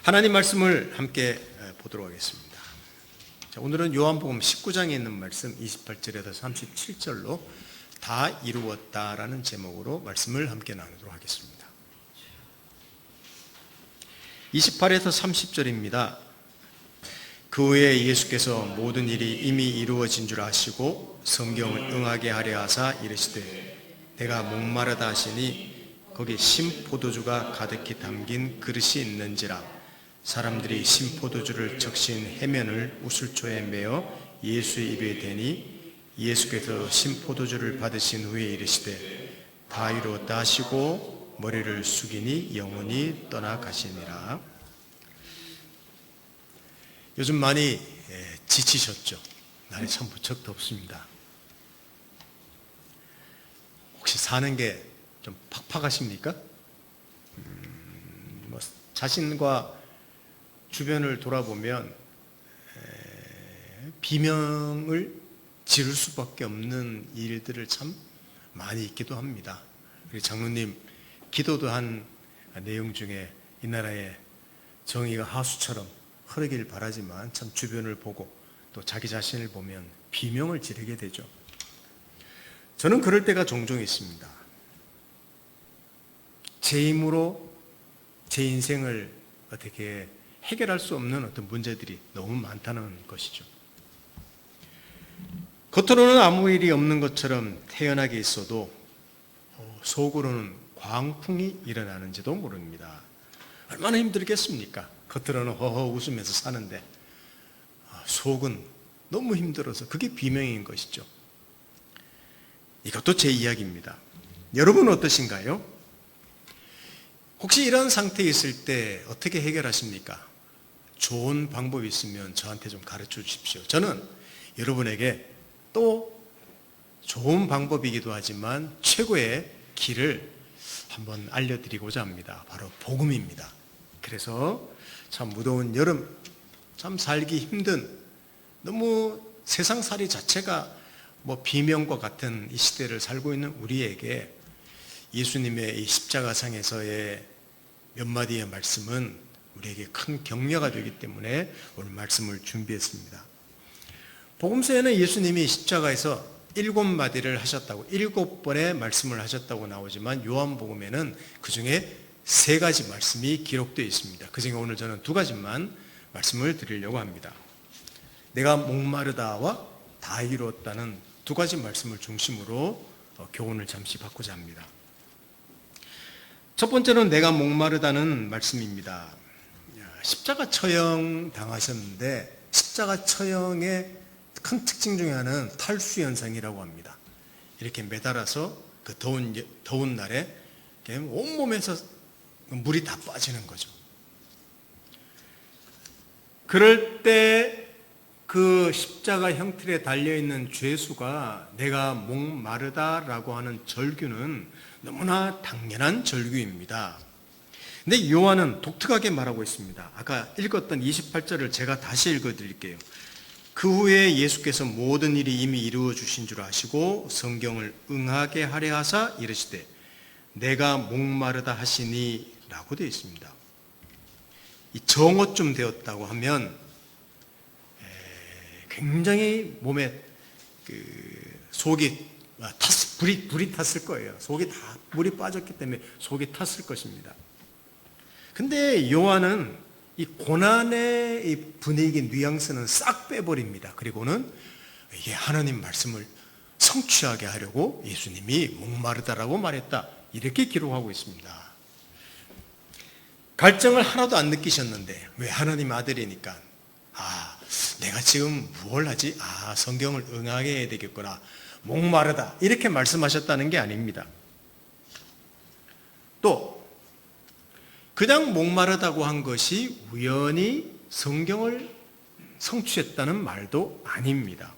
하나님 말씀을 함께 보도록 하겠습니다. 자, 오늘은 요한복음 19장에 있는 말씀 28절에서 37절로 다 이루었다라는 제목으로 말씀을 함께 나누도록 하겠습니다. 28에서 30절입니다. 그 후에 예수께서 모든 일이 이미 이루어진 줄 아시고 성경을 응하게 하려 하사 이르시되 내가 목마르다 하시니 거기 신포도주가 가득히 담긴 그릇이 있는지라. 사람들이 신포도주를 적신 해면을 우슬초에 메어 예수의 입에 대니 예수께서 신포도주를 받으신 후에 이르시되 다 이루었다 하시고 머리를 숙이니 영원히 떠나가시니라. 요즘 많이 지치셨죠? 날이 참 무척 덥습니다. 혹시 사는 게 좀 팍팍하십니까? 자신과 주변을 돌아보면 비명을 지를 수밖에 없는 일들을 참 많이 있기도 합니다. 우리 장로님 기도도 한 내용 중에 이 나라의 정의가 하수처럼 흐르길 바라지만 참 주변을 보고 또 자기 자신을 보면 비명을 지르게 되죠. 저는 그럴 때가 종종 있습니다. 제 힘으로 제 인생을 어떻게 해결할 수 없는 어떤 문제들이 너무 많다는 것이죠. 겉으로는 아무 일이 없는 것처럼 태연하게 있어도 속으로는 광풍이 일어나는지도 모릅니다. 얼마나 힘들겠습니까? 겉으로는 허허 웃으면서 사는데 속은 너무 힘들어서 그게 비명인 것이죠. 이것도 제 이야기입니다. 여러분은 어떠신가요? 혹시 이런 상태에 있을 때 어떻게 해결하십니까? 좋은 방법이 있으면 저한테 좀 가르쳐 주십시오. 저는 여러분에게 또 좋은 방법이기도 하지만 최고의 길을 한번 알려드리고자 합니다. 바로 복음입니다. 그래서 참 무더운 여름, 참 살기 힘든, 너무 세상살이 자체가 비명과 같은 이 시대를 살고 있는 우리에게 예수님의 이 십자가상에서의 몇 마디의 말씀은 우리에게 큰 격려가 되기 때문에 오늘 말씀을 준비했습니다. 복음서에는 예수님이 십자가에서 7마디를 하셨다고 7번의 말씀을 하셨다고 나오지만 요한복음에는 그 중에 3가지 말씀이 기록되어 있습니다. 그 중에 오늘 저는 2가지만 말씀을 드리려고 합니다. 내가 목마르다와 다 이루었다는 2가지 말씀을 중심으로 교훈을 잠시 받고자 합니다. 첫 번째는 내가 목마르다는 말씀입니다. 십자가 처형 당하셨는데 십자가 처형의 큰 특징 중에 하나는 탈수 현상이라고 합니다. 이렇게 매달아서 그 더운 날에 온몸에서 물이 다 빠지는 거죠. 그럴 때 그 십자가 형틀에 달려있는 죄수가 내가 목마르다라고 하는 절규는 너무나 당연한 절규입니다. 근데 요한은 독특하게 말하고 있습니다. 아까 읽었던 28절을 제가 다시 읽어드릴게요. 그 후에 예수께서 모든 일이 이미 이루어 주신 줄 아시고 성경을 응하게 하려 하사 이르시되 내가 목마르다 하시니 라고 되어 있습니다. 이 정오쯤 되었다고 하면 굉장히 몸에 속이 불이 탔을 거예요. 속이 다 물이 빠졌기 때문에 속이 탔을 것입니다. 근데 요한은 이 고난의 이 분위기 뉘앙스는 싹 빼버립니다. 그리고는 이게 하나님 말씀을 성취하게 하려고 예수님이 목마르다라고 말했다. 이렇게 기록하고 있습니다. 갈증을 하나도 안 느끼셨는데 왜 하나님 아들이니까 내가 지금 뭘 하지? 성경을 응하게 해야 되겠구나. 목마르다. 이렇게 말씀하셨다는 게 아닙니다. 또 그냥 목마르다고 한 것이 우연히 성경을 성취했다는 말도 아닙니다.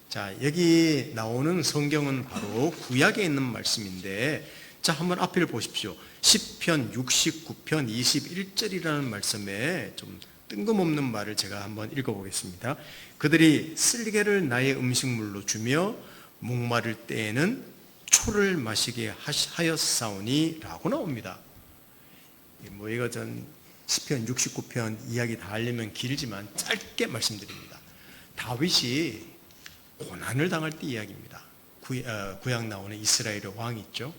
자, 여기 나오는 성경은 바로 구약에 있는 말씀인데 자, 한번 앞을 보십시오. 시편 69편 21절이라는 말씀에 좀 뜬금없는 말을 제가 한번 읽어보겠습니다. 그들이 쓸개를 나의 음식물로 주며 목마를 때에는 초를 마시게 하였사오니 라고 나옵니다. 이거 전 시편 69편 이야기 다 하려면 길지만 짧게 말씀드립니다. 다윗이 고난을 당할 때 이야기입니다. 구약 나오는 이스라엘의 왕이 있죠.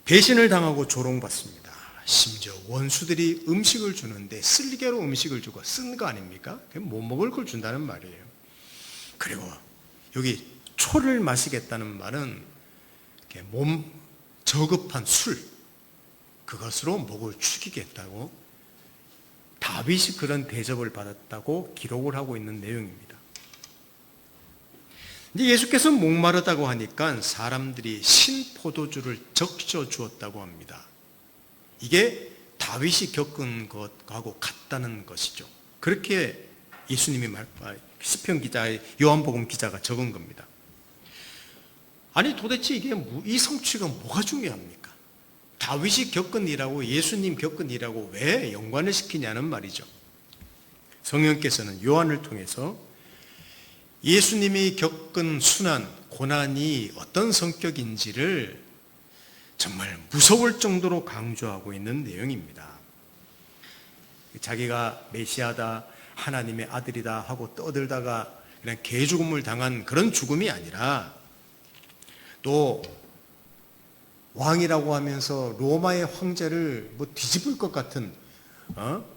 배신을 당하고 조롱받습니다. 심지어 원수들이 음식을 주는데 쓸개로 음식을 주고 쓴 거 아닙니까? 못 먹을 걸 준다는 말이에요. 그리고 여기 초를 마시겠다는 말은 몸 저급한 술, 그것으로 목을 축이겠다고 다윗이 그런 대접을 받았다고 기록을 하고 있는 내용입니다. 근데 예수께서 목마르다고 하니까 사람들이 신포도주를 적셔 주었다고 합니다. 이게 다윗이 겪은 것하고 같다는 것이죠. 그렇게 예수님이 시편 기자, 요한복음 기자가 적은 겁니다. 아니 도대체 이게 이 성취가 뭐가 중요합니까? 다윗이 겪은 일하고 예수님 겪은 일하고 왜 연관을 시키냐는 말이죠. 성령께서는 요한을 통해서 예수님이 겪은 순환, 고난이 어떤 성격인지를 정말 무서울 정도로 강조하고 있는 내용입니다. 자기가 메시아다, 하나님의 아들이다 하고 떠들다가 그냥 개죽음을 당한 그런 죽음이 아니라, 또 왕이라고 하면서 로마의 황제를 뒤집을 것 같은,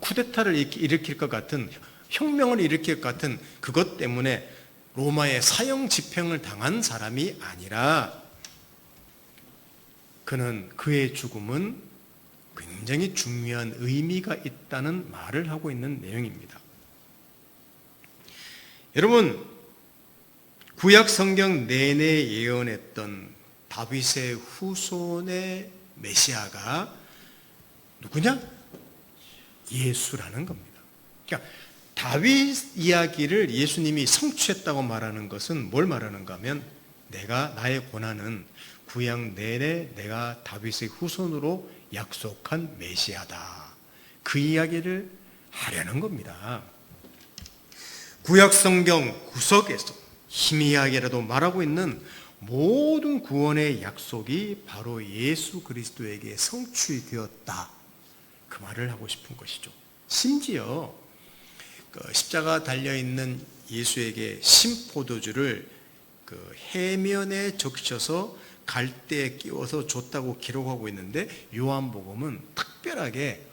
쿠데타를 일으킬 것 같은, 혁명을 일으킬 것 같은 그것 때문에 로마의 사형 집행을 당한 사람이 아니라, 그는 그의 죽음은 굉장히 중요한 의미가 있다는 말을 하고 있는 내용입니다. 여러분, 구약 성경 내내 예언했던 다윗의 후손의 메시아가 누구냐? 예수라는 겁니다. 그러니까 다윗 이야기를 예수님이 성취했다고 말하는 것은 뭘 말하는가 하면, 나의 고난은 구약 내내 내가 다윗의 후손으로 약속한 메시아다, 그 이야기를 하려는 겁니다. 구약 성경 구석에서 희미하게라도 말하고 있는 모든 구원의 약속이 바로 예수 그리스도에게 성취되었다, 그 말을 하고 싶은 것이죠. 심지어 십자가 달려있는 예수에게 신포도주를 해면에 적셔서 갈대에 끼워서 줬다고 기록하고 있는데, 요한복음은 특별하게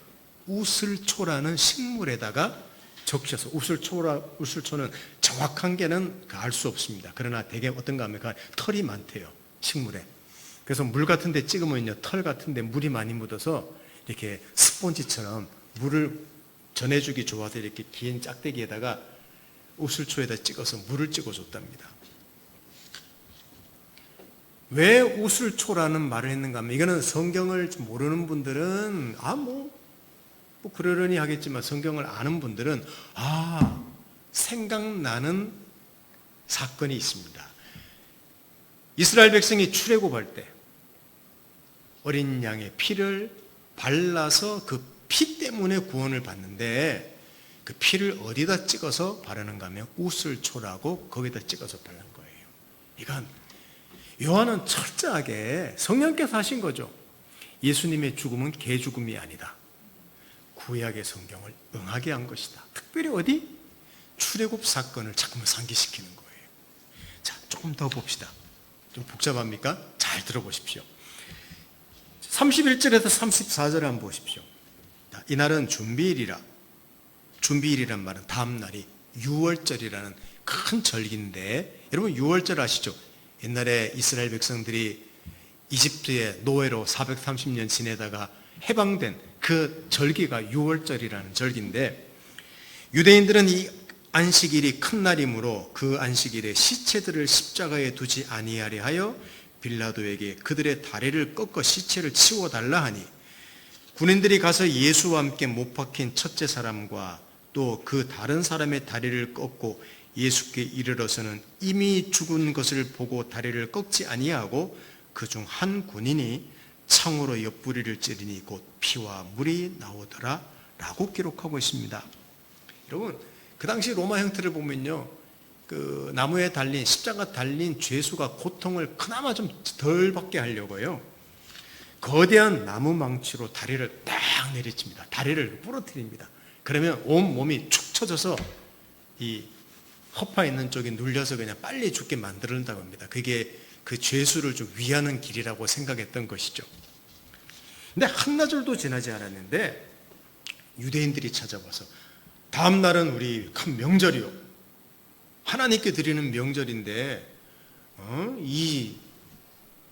우슬초라는 식물에다가 적셔서, 우슬초는 정확한 게는 알 수 없습니다. 그러나 되게 어떤가 하면 털이 많대요, 식물에. 그래서 물 같은 데 찍으면요, 털 같은 데 물이 많이 묻어서 이렇게 스폰지처럼 물을 전해주기 좋아서 이렇게 긴 짝대기에다가 우슬초에다 찍어서 물을 찍어줬답니다. 왜 우슬초라는 말을 했는가 하면, 이거는 성경을 모르는 분들은 그러려니 하겠지만, 성경을 아는 분들은 생각나는 사건이 있습니다. 이스라엘 백성이 출애굽할 때 어린 양의 피를 발라서 그 피 때문에 구원을 받는데, 그 피를 어디다 찍어서 바르는가 하면 우슬초라고 거기다 찍어서 바르는 거예요. 이건 요한은 철저하게 성령께서 하신 거죠. 예수님의 죽음은 개죽음이 아니다, 구약의 성경을 응하게 한 것이다. 특별히 어디? 출애굽 사건을 자꾸만 상기시키는 거예요. 자, 조금 더 봅시다. 좀 복잡합니까? 잘 들어보십시오. 31절에서 34절을 한번 보십시오. 이날은 준비일이라. 준비일이란 말은 다음 날이 유월절이라는 큰 절기인데, 여러분 유월절 아시죠? 옛날에 이스라엘 백성들이 이집트의 노예로 430년 지내다가 해방된 그 절기가 유월절이라는 절기인데, 유대인들은 이 안식일이 큰 날이므로 그 안식일에 시체들을 십자가에 두지 아니하려 하여 빌라도에게 그들의 다리를 꺾어 시체를 치워달라 하니, 군인들이 가서 예수와 함께 못 박힌 첫째 사람과 또 그 다른 사람의 다리를 꺾고 예수께 이르러서는 이미 죽은 것을 보고 다리를 꺾지 아니하고 그 중 한 군인이 창으로 옆구리를 찌르니 곧 피와 물이 나오더라 라고 기록하고 있습니다. 여러분, 그 당시 로마 형태를 보면요, 그 나무에 달린, 십자가 달린 죄수가 고통을 그나마 좀 덜 받게 하려고요, 거대한 나무 망치로 다리를 딱 막 내리칩니다. 다리를 부러뜨립니다. 그러면 온 몸이 축 처져서 이 허파 있는 쪽이 눌려서 그냥 빨리 죽게 만든다고 합니다. 그게 그 죄수를 좀 위하는 길이라고 생각했던 것이죠. 근데 한나절도 지나지 않았는데 유대인들이 찾아와서 다음 날은 우리 큰 명절이요. 하나님께 드리는 명절인데 이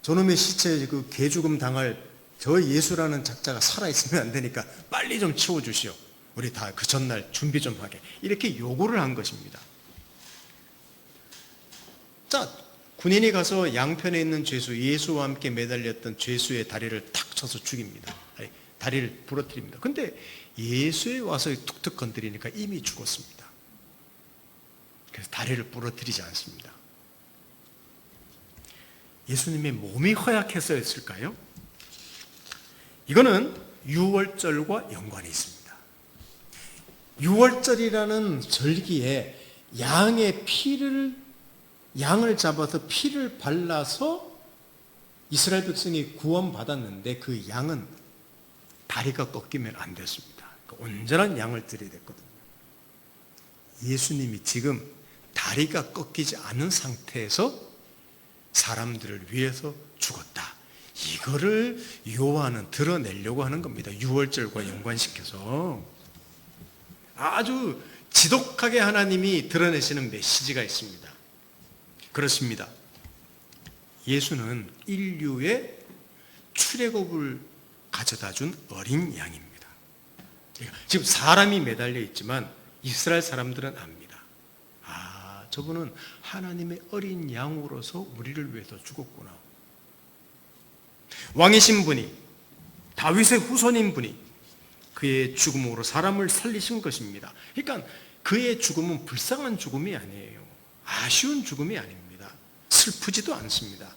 저놈의 시체에 그 개죽음 당할 저 예수라는 작자가 살아있으면 안 되니까 빨리 좀 치워주시오. 우리 다 그 전날 준비 좀 하게. 이렇게 요구를 한 것입니다. 자, 군인이 가서 양편에 있는 죄수, 예수와 함께 매달렸던 죄수의 다리를 탁 쳐서 죽입니다. 다리를 부러뜨립니다. 근데 예수에 와서 툭툭 건드리니까 이미 죽었습니다. 그래서 다리를 부러뜨리지 않습니다. 예수님의 몸이 허약해서였을까요? 이거는 유월절과 연관이 있습니다. 유월절이라는 절기에 양을 잡아서 피를 발라서 이스라엘 백성이 구원받았는데 그 양은 다리가 꺾이면 안 됐습니다. 온전한 양을 드려야 됐거든요. 예수님이 지금 다리가 꺾이지 않은 상태에서 사람들을 위해서 죽었다. 이거를 요한은 드러내려고 하는 겁니다. 유월절과 연관시켜서 아주 지독하게 하나님이 드러내시는 메시지가 있습니다. 그렇습니다. 예수는 인류의 출애굽을 가져다 준 어린 양입니다. 지금 사람이 매달려 있지만 이스라엘 사람들은 압니다. 저분은 하나님의 어린 양으로서 우리를 위해서 죽었구나. 왕이신 분이, 다윗의 후손인 분이 그의 죽음으로 사람을 살리신 것입니다. 그러니까 그의 죽음은 불쌍한 죽음이 아니에요. 아쉬운 죽음이 아닙니다. 슬프지도 않습니다.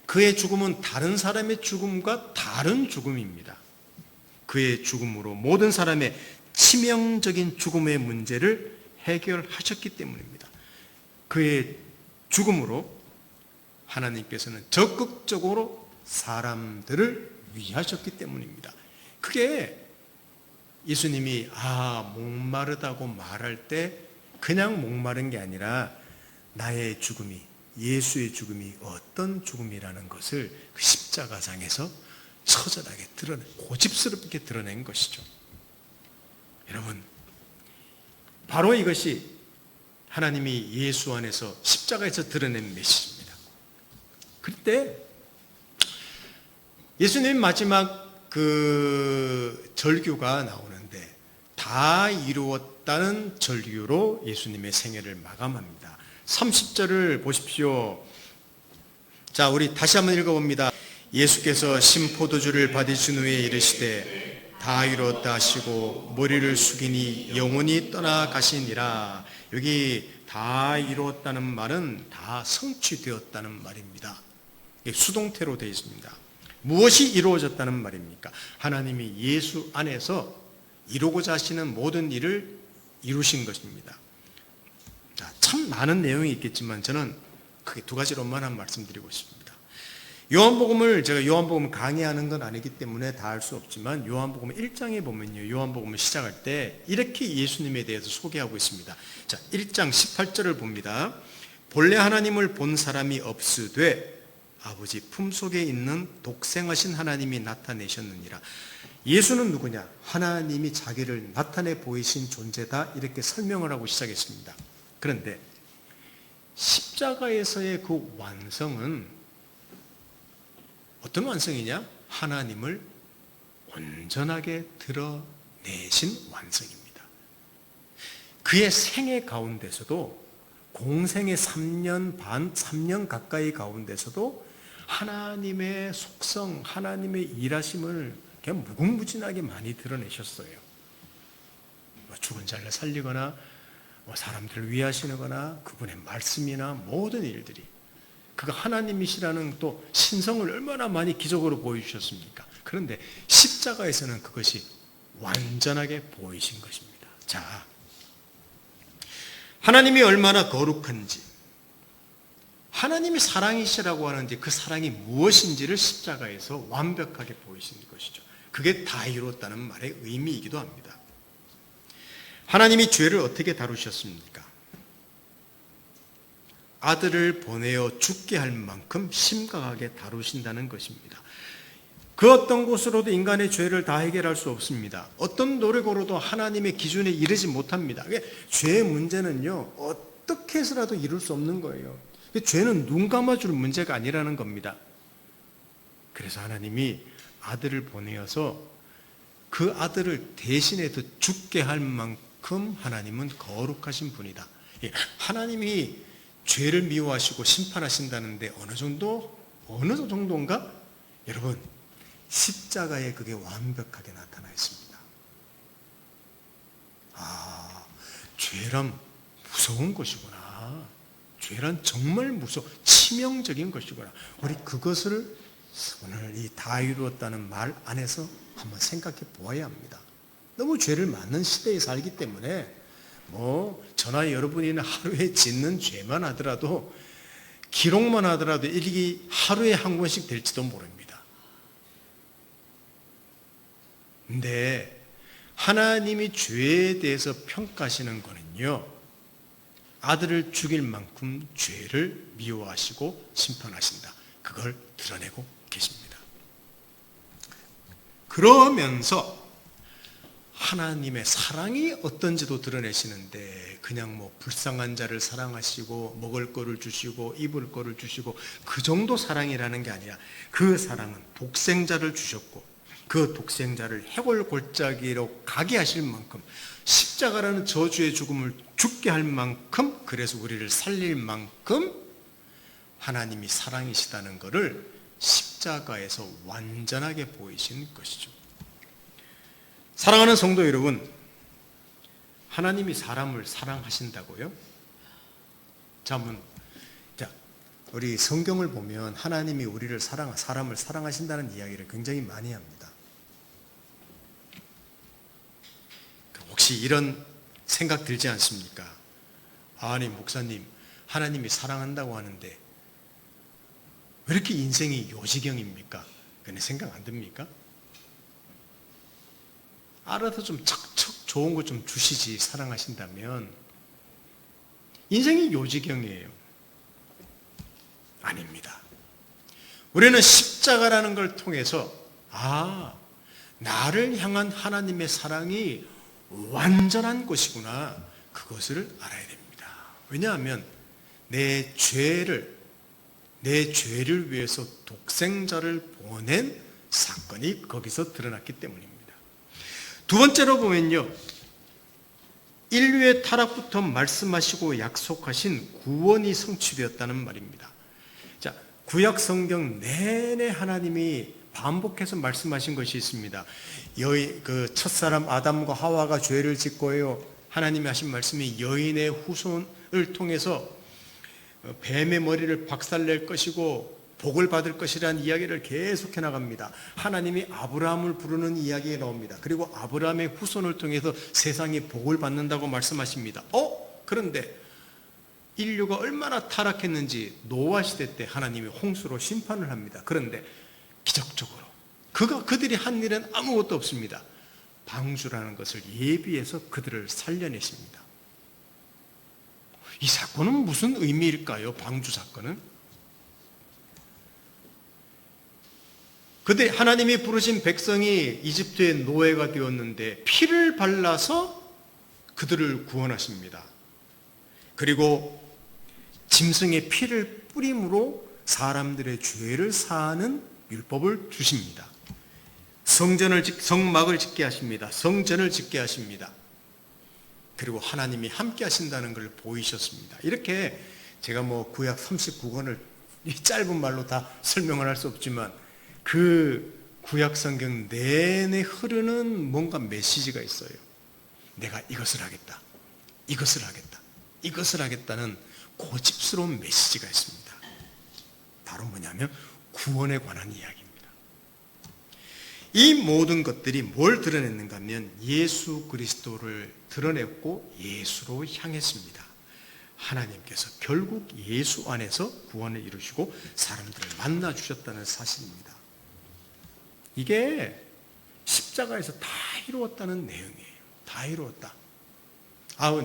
그의 죽음은 다른 사람의 죽음과 다른 죽음입니다. 그의 죽음으로 모든 사람의 치명적인 죽음의 문제를 해결하셨기 때문입니다. 그의 죽음으로 하나님께서는 적극적으로 사람들을 위하셨기 때문입니다. 그게 예수님이 목마르다고 말할 때 그냥 목마른 게 아니라 나의 죽음이, 예수의 죽음이 어떤 죽음이라는 것을 그 십자가상에서 처절하게 고집스럽게 드러낸 것이죠. 여러분, 바로 이것이 하나님이 예수 안에서 십자가에서 드러낸 메시지입니다. 그때 예수님 마지막 그 절규가 나오는데 다 이루었다는 절규로 예수님의 생애를 마감합니다. 30절을 보십시오. 자, 우리 다시 한번 읽어봅니다. 예수께서 신포도주를 받으신 후에 이르시되 다 이루었다 하시고 머리를 숙이니 영혼이 떠나가시니라. 여기 다 이루었다는 말은 다 성취되었다는 말입니다. 수동태로 되어 있습니다. 무엇이 이루어졌다는 말입니까? 하나님이 예수 안에서 이루고자 하시는 모든 일을 이루신 것입니다. 자, 참 많은 내용이 있겠지만 저는 크게 두 가지로만 말씀드리고 싶습니다. 요한복음을 제가 요한복음 강의하는 건 아니기 때문에 다 알 수 없지만 요한복음 1장에 보면요, 요한복음을 시작할 때 이렇게 예수님에 대해서 소개하고 있습니다. 자, 1장 18절을 봅니다. 본래 하나님을 본 사람이 없으되 아버지 품속에 있는 독생하신 하나님이 나타내셨느니라. 예수는 누구냐? 하나님이 자기를 나타내 보이신 존재다. 이렇게 설명을 하고 시작했습니다. 그런데 십자가에서의 그 완성은 어떤 완성이냐? 하나님을 온전하게 드러내신 완성입니다. 그의 생애 가운데서도 공생의 3년 반, 3년 가까이 가운데서도 하나님의 속성, 하나님의 일하심을 그냥 무궁무진하게 많이 드러내셨어요. 죽은 자를 살리거나 사람들을 위하시거나 그분의 말씀이나 모든 일들이, 그가 하나님이시라는 또 신성을 얼마나 많이 기적으로 보여주셨습니까? 그런데 십자가에서는 그것이 완전하게 보이신 것입니다. 자, 하나님이 얼마나 거룩한지, 하나님이 사랑이시라고 하는데 그 사랑이 무엇인지를 십자가에서 완벽하게 보이신 것이죠. 그게 다 이루었다는 말의 의미이기도 합니다. 하나님이 죄를 어떻게 다루셨습니까? 아들을 보내어 죽게 할 만큼 심각하게 다루신다는 것입니다. 그 어떤 곳으로도 인간의 죄를 다 해결할 수 없습니다. 어떤 노력으로도 하나님의 기준에 이르지 못합니다. 죄의 문제는요, 어떻게 해서라도 이룰 수 없는 거예요. 죄는 눈 감아줄 문제가 아니라는 겁니다. 그래서 하나님이 아들을 보내어서 그 아들을 대신해서 죽게 할 만큼 하나님은 거룩하신 분이다. 하나님이 죄를 미워하시고 심판하신다는데 어느 정도인가? 여러분, 십자가에 그게 완벽하게 나타나 있습니다. 죄란 무서운 것이구나. 죄란 정말 치명적인 것이구나. 우리 그것을 오늘 이 다 이루었다는 말 안에서 한번 생각해 보아야 합니다. 너무 죄를 많은 시대에 살기 때문에 저나 여러분이 하루에 짓는 죄만 하더라도 기록만 하더라도 일기 하루에 한 권씩 될지도 모릅니다. 근데 하나님이 죄에 대해서 평가하시는 거는요, 아들을 죽일 만큼 죄를 미워하시고 심판하신다. 그걸 드러내고 계십니다. 그러면서 하나님의 사랑이 어떤지도 드러내시는데 그냥 불쌍한 자를 사랑하시고 먹을 거를 주시고 입을 거를 주시고 그 정도 사랑이라는 게 아니라 그 사랑은 독생자를 주셨고 그 독생자를 해골 골짜기로 가게 하실 만큼 십자가라는 저주의 죽음을 죽게 할 만큼 그래서 우리를 살릴 만큼 하나님이 사랑이시다는 것을 십자가에서 완전하게 보이신 것이죠. 사랑하는 성도 여러분, 하나님이 사람을 사랑하신다고요? 우리 성경을 보면 하나님이 우리를 사람을 사랑하신다는 이야기를 굉장히 많이 합니다. 혹시 이런 생각 들지 않습니까? 아니 목사님, 하나님이 사랑한다고 하는데 왜 이렇게 인생이 요지경입니까? 그런 생각 안 듭니까? 알아서 좀 척척 좋은 거 좀 주시지, 사랑하신다면. 인생이 요지경이에요. 아닙니다. 우리는 십자가라는 걸 통해서 나를 향한 하나님의 사랑이 완전한 것이구나, 그것을 알아야 됩니다. 왜냐하면 내 죄를 위해서 독생자를 보낸 사건이 거기서 드러났기 때문입니다. 두 번째로 보면요, 인류의 타락부터 말씀하시고 약속하신 구원이 성취되었다는 말입니다. 구약 성경 내내 하나님이 반복해서 말씀하신 것이 있습니다. 그 첫사람 아담과 하와가 죄를 짓고요, 하나님이 하신 말씀이 여인의 후손을 통해서 뱀의 머리를 박살낼 것이고 복을 받을 것이라는 이야기를 계속해 나갑니다. 하나님이 아브라함을 부르는 이야기가 나옵니다. 그리고 아브라함의 후손을 통해서 세상이 복을 받는다고 말씀하십니다. 그런데 인류가 얼마나 타락했는지 노아 시대 때 하나님이 홍수로 심판을 합니다. 그런데 기적적으로 그들이 한 일은 아무것도 없습니다. 방주라는 것을 예비해서 그들을 살려내십니다. 이 사건은 무슨 의미일까요? 방주 사건은? 그때 하나님이 부르신 백성이 이집트의 노예가 되었는데 피를 발라서 그들을 구원하십니다. 그리고 짐승의 피를 뿌림으로 사람들의 죄를 사하는 율법을 주십니다. 성막을 짓게 하십니다. 성전을 짓게 하십니다. 그리고 하나님이 함께 하신다는 걸 보이셨습니다. 이렇게 제가 구약 39권을 이 짧은 말로 다 설명을 할 수 없지만 그 구약 성경 내내 흐르는 뭔가 메시지가 있어요. 내가 이것을 하겠다, 이것을 하겠다, 이것을 하겠다는 고집스러운 메시지가 있습니다. 바로 뭐냐면 구원에 관한 이야기입니다. 이 모든 것들이 뭘 드러냈는가 하면 예수 그리스도를 드러냈고 예수로 향했습니다. 하나님께서 결국 예수 안에서 구원을 이루시고 사람들을 만나 주셨다는 사실입니다. 이게 십자가에서 다 이루었다는 내용이에요. 다 이루었다.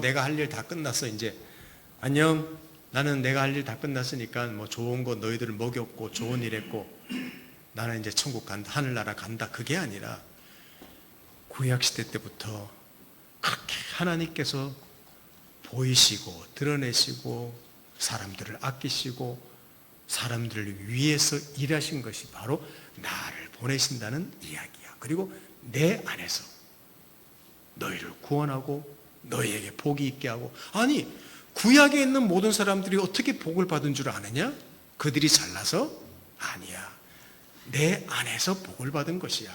내가 할 일 다 끝났어. 이제 안녕. 나는 내가 할 일 다 끝났으니까 뭐 좋은 거 너희들을 먹였고 좋은 일 했고 나는 이제 천국 간다. 하늘나라 간다. 그게 아니라 구약시대 때부터 그렇게 하나님께서 보이시고 드러내시고 사람들을 아끼시고 사람들을 위해서 일하신 것이 바로 나를 보내신다는 이야기야. 그리고 내 안에서 너희를 구원하고 너희에게 복이 있게 하고. 아니, 구약에 있는 모든 사람들이 어떻게 복을 받은 줄 아느냐? 그들이 잘나서? 아니야. 내 안에서 복을 받은 것이야.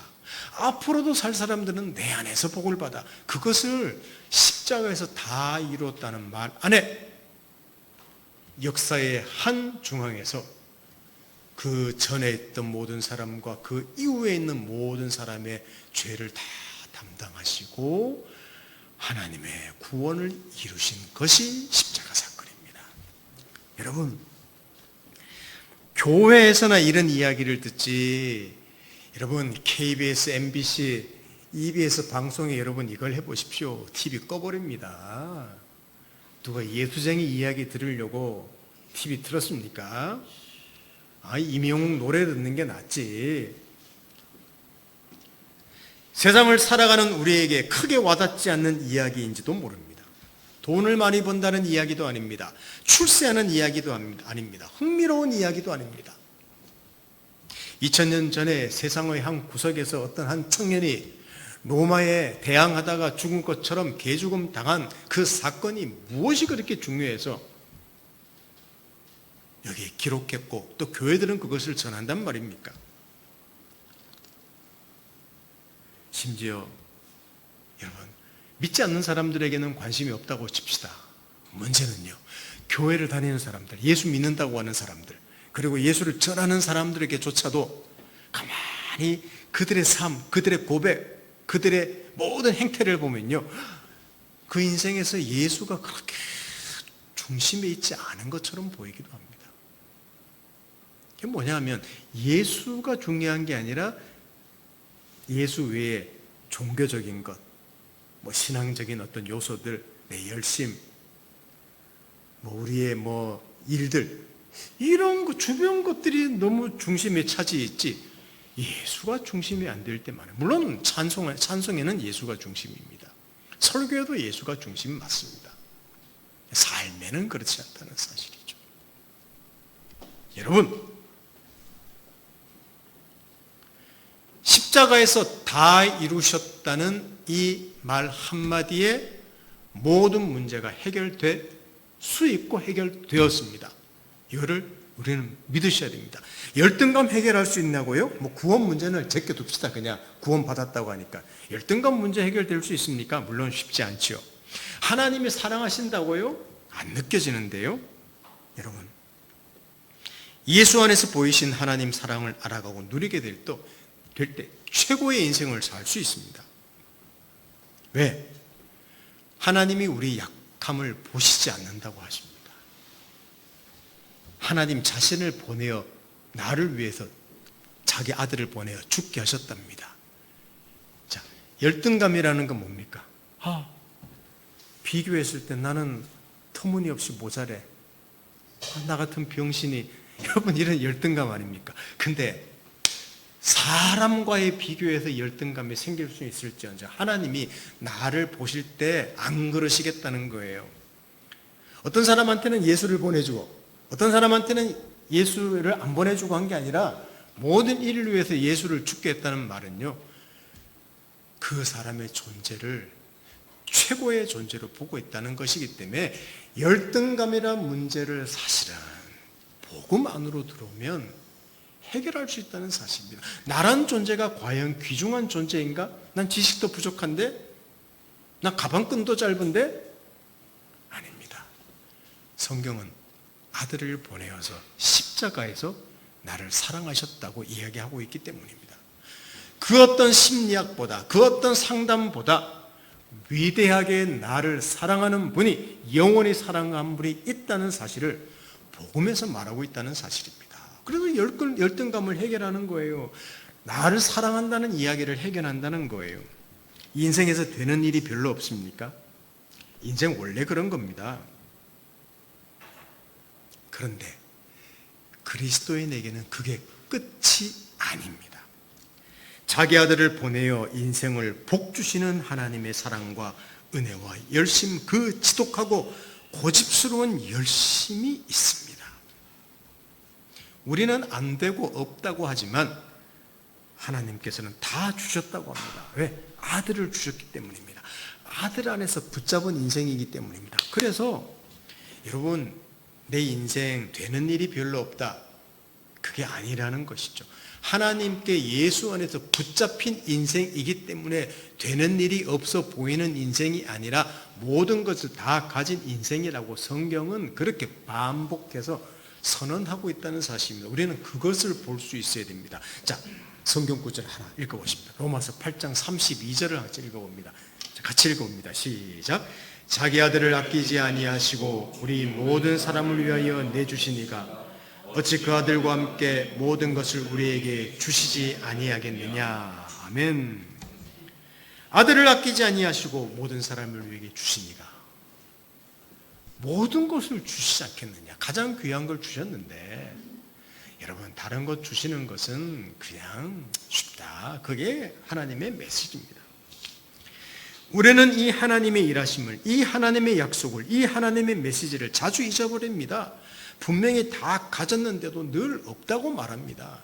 앞으로도 살 사람들은 내 안에서 복을 받아. 그것을 십자가에서 다 이루었다는 말 안에 역사의 한 중앙에서 그 전에 있던 모든 사람과 그 이후에 있는 모든 사람의 죄를 다 담당하시고 하나님의 구원을 이루신 것이 십자가 사건입니다. 여러분, 교회에서나 이런 이야기를 듣지, 여러분 KBS, MBC, EBS 방송에 여러분 이걸 해보십시오. TV 꺼버립니다. 누가 예수쟁이 이야기 들으려고 TV 틀었습니까? 이명웅 노래 듣는 게 낫지. 세상을 살아가는 우리에게 크게 와닿지 않는 이야기인지도 모릅니다. 돈을 많이 번다는 이야기도 아닙니다. 출세하는 이야기도 아닙니다. 흥미로운 이야기도 아닙니다. 2000년 전에 세상의 한 구석에서 어떤 한 청년이 로마에 대항하다가 죽은 것처럼 개죽음 당한 그 사건이 무엇이 그렇게 중요해서 여기에 기록했고 또 교회들은 그것을 전한단 말입니까? 심지어 여러분, 믿지 않는 사람들에게는 관심이 없다고 칩시다. 문제는요, 교회를 다니는 사람들, 예수 믿는다고 하는 사람들, 그리고 예수를 전하는 사람들에게조차도 가만히 그들의 삶, 그들의 고백, 그들의 모든 행태를 보면요, 그 인생에서 예수가 그렇게 중심에 있지 않은 것처럼 보이기도 합니다. 이게 뭐냐 하면 예수가 중요한 게 아니라 예수 외에 종교적인 것, 뭐 신앙적인 어떤 요소들, 내 열심, 뭐 우리의 뭐 일들, 이런 거 주변 것들이 너무 중심에 차지해 있지 예수가 중심이 안 될 때 많아요. 물론 찬송에는 예수가 중심입니다. 설교에도 예수가 중심 맞습니다. 삶에는 그렇지 않다는 사실이죠. 여러분, 십자가에서 다 이루셨다는 이 말 한마디에 모든 문제가 해결될 수 있고 해결되었습니다. 이거를 우리는 믿으셔야 됩니다. 열등감 해결할 수 있냐고요? 뭐 구원 문제는 제껴둡시다. 그냥 구원 받았다고 하니까. 열등감 문제 해결될 수 있습니까? 물론 쉽지 않죠. 하나님이 사랑하신다고요? 안 느껴지는데요. 여러분, 예수 안에서 보이신 하나님 사랑을 알아가고 누리게 될 때 최고의 인생을 살 수 있습니다. 왜? 하나님이 우리 약함을 보시지 않는다고 하십니다. 하나님 자신을 보내어 나를 위해서 자기 아들을 보내어 죽게 하셨답니다. 자, 열등감이라는 건 뭡니까? 비교했을 때 나는 터무니없이 모자래. 나 같은 병신이. 여러분, 이런 열등감 아닙니까? 근데 사람과의 비교에서 열등감이 생길 수 있을지언정 하나님이 나를 보실 때 안 그러시겠다는 거예요. 어떤 사람한테는 예수를 보내주고 어떤 사람한테는 예수를 안 보내주고 한 게 아니라 모든 일을 위해서 예수를 죽게 했다는 말은요, 그 사람의 존재를 최고의 존재로 보고 있다는 것이기 때문에 열등감이란 문제를 사실은 복음 안으로 들어오면 해결할 수 있다는 사실입니다. 나란 존재가 과연 귀중한 존재인가? 난 지식도 부족한데? 난 가방끈도 짧은데? 아닙니다. 성경은 아들을 보내어서 십자가에서 나를 사랑하셨다고 이야기하고 있기 때문입니다. 그 어떤 심리학보다, 그 어떤 상담보다 위대하게 나를 사랑하는 분이, 영원히 사랑하는 분이 있다는 사실을 복음에서 말하고 있다는 사실입니다. 그래서 열등감을 해결하는 거예요. 나를 사랑한다는 이야기를 해결한다는 거예요. 인생에서 되는 일이 별로 없습니까? 인생 원래 그런 겁니다. 그런데 그리스도인에게는 그게 끝이 아닙니다. 자기 아들을 보내어 인생을 복주시는 하나님의 사랑과 은혜와 열심, 그 지독하고 고집스러운 열심이 있습니다. 우리는 안 되고 없다고 하지만 하나님께서는 다 주셨다고 합니다. 왜? 아들을 주셨기 때문입니다. 아들 안에서 붙잡은 인생이기 때문입니다. 그래서 여러분, 내 인생 되는 일이 별로 없다, 그게 아니라는 것이죠. 하나님께 예수 안에서 붙잡힌 인생이기 때문에 되는 일이 없어 보이는 인생이 아니라 모든 것을 다 가진 인생이라고 성경은 그렇게 반복해서 선언하고 있다는 사실입니다. 우리는 그것을 볼 수 있어야 됩니다. 자, 성경 구절 하나 읽어보십니다. 로마서 8장 32절을 같이 읽어봅니다. 같이 읽어봅니다. 시작. 자기 아들을 아끼지 아니하시고 우리 모든 사람을 위하여 내주시니가 어찌 그 아들과 함께 모든 것을 우리에게 주시지 아니하겠느냐. 아멘. 아들을 아끼지 아니하시고 모든 사람을 위하여 주시니가 모든 것을 주시지 않겠느냐. 가장 귀한 걸 주셨는데 여러분, 다른 것 주시는 것은 그냥 쉽다. 그게 하나님의 메시지입니다. 우리는 이 하나님의 일하심을, 이 하나님의 약속을, 이 하나님의 메시지를 자주 잊어버립니다. 분명히 다 가졌는데도 늘 없다고 말합니다.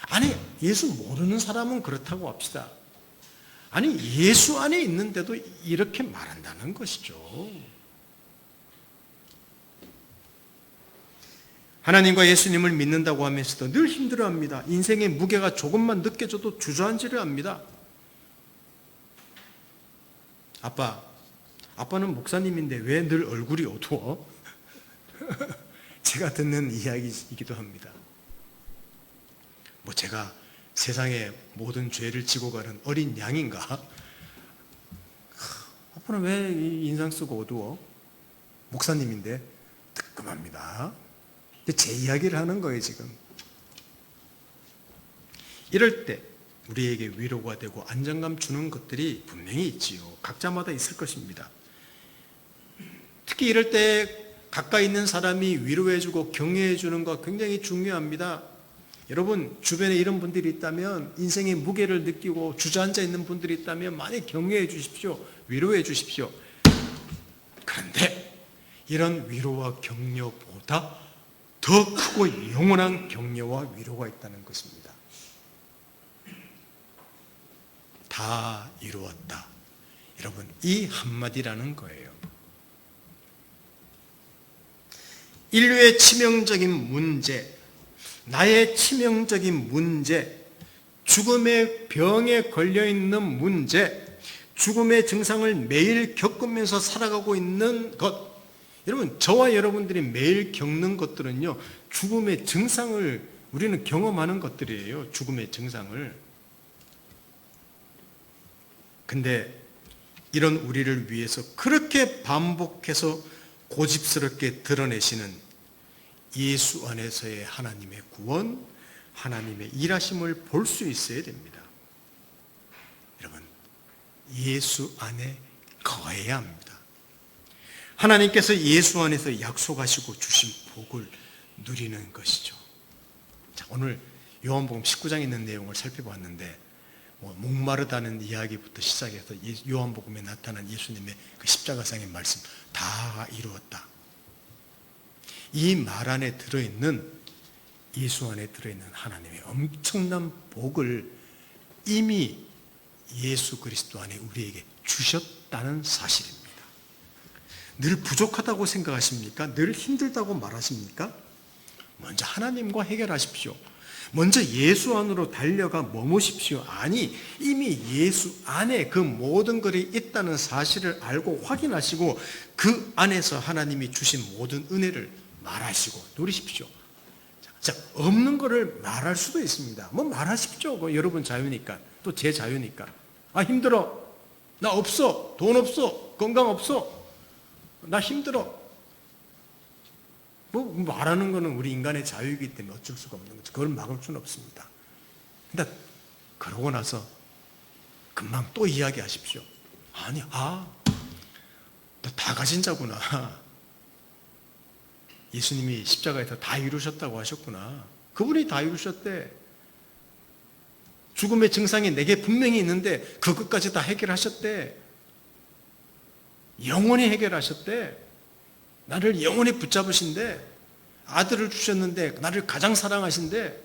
아니, 예수 모르는 사람은 그렇다고 합시다. 아니, 예수 안에 있는데도 이렇게 말한다는 것이죠. 하나님과 예수님을 믿는다고 하면서도 늘 힘들어합니다. 인생의 무게가 조금만 느껴져도 주저앉으려 합니다. 아빠는 목사님인데 왜 늘 얼굴이 어두워? 제가 듣는 이야기이기도 합니다. 제가 세상의 모든 죄를 지고 가는 어린 양인가? 아빠는 왜 인상 쓰고 어두워? 목사님인데 뜨끔합니다. 제 이야기를 하는 거예요, 지금. 이럴 때 우리에게 위로가 되고 안정감 주는 것들이 분명히 있지요. 각자마다 있을 것입니다. 특히 이럴 때 가까이 있는 사람이 위로해주고 격려해주는 거 굉장히 중요합니다. 여러분, 주변에 이런 분들이 있다면, 인생의 무게를 느끼고 주저앉아 있는 분들이 있다면 많이 격려해 주십시오. 위로해 주십시오. 그런데 이런 위로와 격려보다 더 크고 영원한 격려와 위로가 있다는 것입니다. 다 이루었다. 여러분, 이 한마디라는 거예요. 인류의 치명적인 문제, 나의 치명적인 문제, 죽음의 병에 걸려있는 문제, 죽음의 증상을 매일 겪으면서 살아가고 있는 것, 여러분, 저와 여러분들이 매일 겪는 것들은요, 죽음의 증상을 우리는 경험하는 것들이에요. 죽음의 증상을. 근데 이런 우리를 위해서 그렇게 반복해서 고집스럽게 드러내시는 예수 안에서의 하나님의 구원, 하나님의 일하심을 볼 수 있어야 됩니다. 여러분, 예수 안에 거해야 합니다. 하나님께서 예수 안에서 약속하시고 주신 복을 누리는 것이죠. 자, 오늘 요한복음 19장에 있는 내용을 살펴봤는데, 목마르다는 이야기부터 시작해서 요한복음에 나타난 예수님의 그 십자가상의 말씀 다 이루었다. 이 말 안에 들어있는, 예수 안에 들어있는 하나님의 엄청난 복을 이미 예수 그리스도 안에 우리에게 주셨다는 사실입니다. 늘 부족하다고 생각하십니까? 늘 힘들다고 말하십니까? 먼저 하나님과 해결하십시오. 먼저 예수 안으로 달려가 머무십시오. 아니, 이미 예수 안에 그 모든 것이 있다는 사실을 알고 확인하시고 그 안에서 하나님이 주신 모든 은혜를 말하시고 누리십시오. 자, 없는 것을 말할 수도 있습니다. 말하십시오. 여러분 자유니까. 또 제 자유니까. 힘들어. 나 없어. 돈 없어. 건강 없어. 나 힘들어. 말하는 거는 우리 인간의 자유이기 때문에 어쩔 수가 없는 거죠. 그걸 막을 수는 없습니다. 근데 그러고 나서 금방 또 이야기하십시오. 아니, 너 다 가진 자구나. 예수님이 십자가에서 다 이루셨다고 하셨구나. 그분이 다 이루셨대. 죽음의 증상이 내게 분명히 있는데 그것까지 다 해결하셨대. 영원히 해결하셨대. 나를 영원히 붙잡으신대. 아들을 주셨는데 나를 가장 사랑하신대.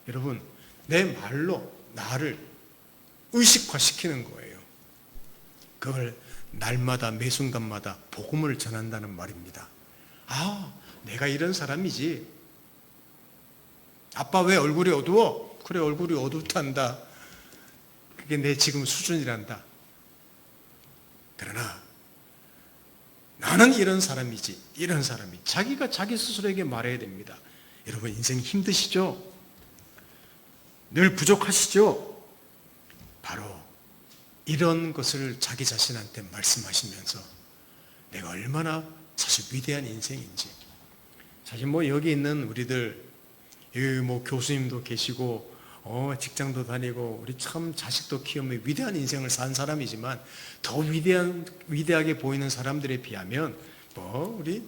여러분, 내 말로 나를 의식화시키는 거예요. 그걸 날마다 매 순간마다 복음을 전한다는 말입니다. 내가 이런 사람이지. 아빠 왜 얼굴이 어두워? 그래, 얼굴이 어둡단다. 그게 내 지금 수준이란다. 그러나 나는 이런 사람이지. 이런 사람이. 자기가 자기 스스로에게 말해야 됩니다. 여러분, 인생 힘드시죠? 늘 부족하시죠? 바로 이런 것을 자기 자신한테 말씀하시면서 내가 얼마나 사실 위대한 인생인지. 사실 여기 있는 우리들, 여기 교수님도 계시고, 직장도 다니고, 우리 참 자식도 키우며 위대한 인생을 산 사람이지만, 더 위대하게 보이는 사람들에 비하면, 우리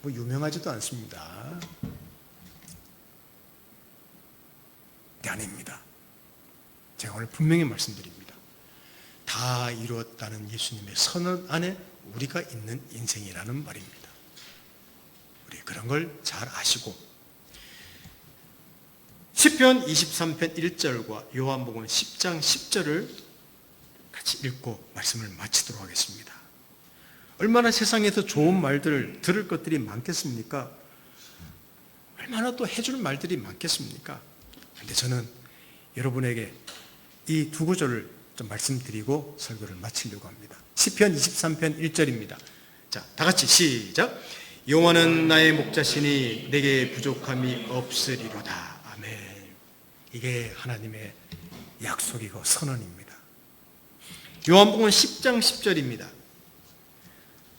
유명하지도 않습니다. 아닙니다. 제가 오늘 분명히 말씀드립니다. 다 이루었다는 예수님의 선언 안에 우리가 있는 인생이라는 말입니다. 우리 그런 걸 잘 아시고, 시편 23편 1절과 요한복음 10장 10절을 같이 읽고 말씀을 마치도록 하겠습니다. 얼마나 세상에서 좋은 말들을 들을 것들이 많겠습니까? 얼마나 또 해줄 말들이 많겠습니까? 그런데 저는 여러분에게 이 두 구절을 좀 말씀드리고 설교를 마치려고 합니다. 시편 23편 1절입니다. 자, 다 같이 시작. 여호와는 나의 목자시니 내게 부족함이 없으리로다. 아멘. 이게 하나님의 약속이고 선언입니다. 요한복음 10장 10절입니다.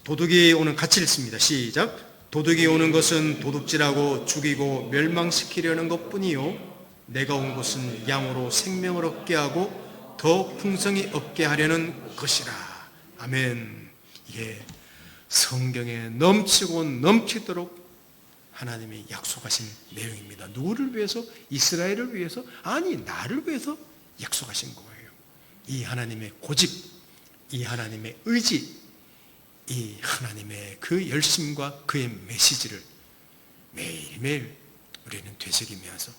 도둑이 오는, 같이 읽습니다. 시작. 도둑이 오는 것은 도둑질하고 죽이고 멸망시키려는 것뿐이요 내가 온 것은 양으로 생명을 얻게 하고 더 풍성히 얻게 하려는 것이라. 아멘. 이게 성경에 넘치고 넘치도록 하나님이 약속하신 내용입니다. 누구를 위해서? 이스라엘을 위해서? 아니, 나를 위해서 약속하신 거예요. 이 하나님의 고집, 이 하나님의 의지, 이 하나님의 그 열심과 그의 메시지를 매일매일 우리는 되새기면서,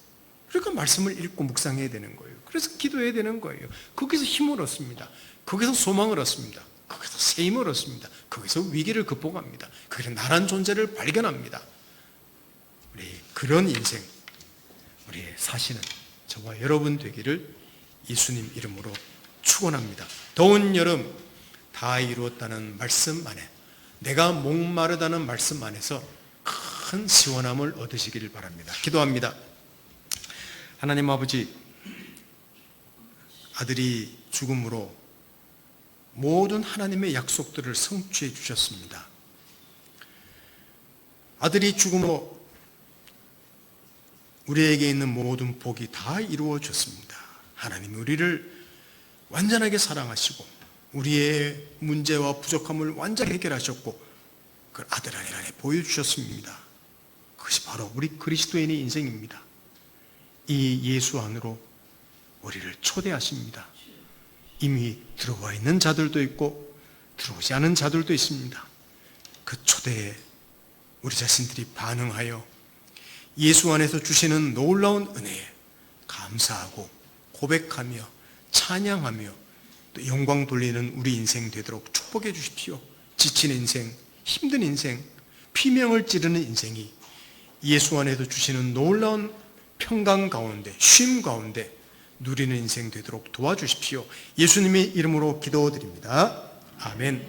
그러니까 말씀을 읽고 묵상해야 되는 거예요. 그래서 기도해야 되는 거예요. 거기서 힘을 얻습니다. 거기서 소망을 얻습니다. 거기서 세임을 얻습니다. 거기서 위기를 극복합니다. 거기서 나란 존재를 발견합니다. 우리 그런 인생, 우리의 사시는 저와 여러분 되기를 예수님 이름으로 축원합니다. 더운 여름 다 이루었다는 말씀 안에, 내가 목마르다는 말씀 안에서 큰 시원함을 얻으시기를 바랍니다. 기도합니다. 하나님 아버지, 아들이 죽음으로 모든 하나님의 약속들을 성취해 주셨습니다. 아들이 죽음으로 우리에게 있는 모든 복이 다 이루어졌습니다. 하나님이 우리를 완전하게 사랑하시고 우리의 문제와 부족함을 완전히 해결하셨고 그걸 아들 안에 보여주셨습니다. 그것이 바로 우리 그리스도인의 인생입니다. 이 예수 안으로 우리를 초대하십니다. 이미 들어와 있는 자들도 있고 들어오지 않은 자들도 있습니다. 그 초대에 우리 자신들이 반응하여 예수 안에서 주시는 놀라운 은혜에 감사하고 고백하며 찬양하며 또 영광 돌리는 우리 인생 되도록 축복해 주십시오. 지친 인생, 힘든 인생, 피명을 찌르는 인생이 예수 안에서 주시는 놀라운 평강 가운데, 쉼 가운데 누리는 인생 되도록 도와주십시오. 예수님의 이름으로 기도드립니다. 아멘.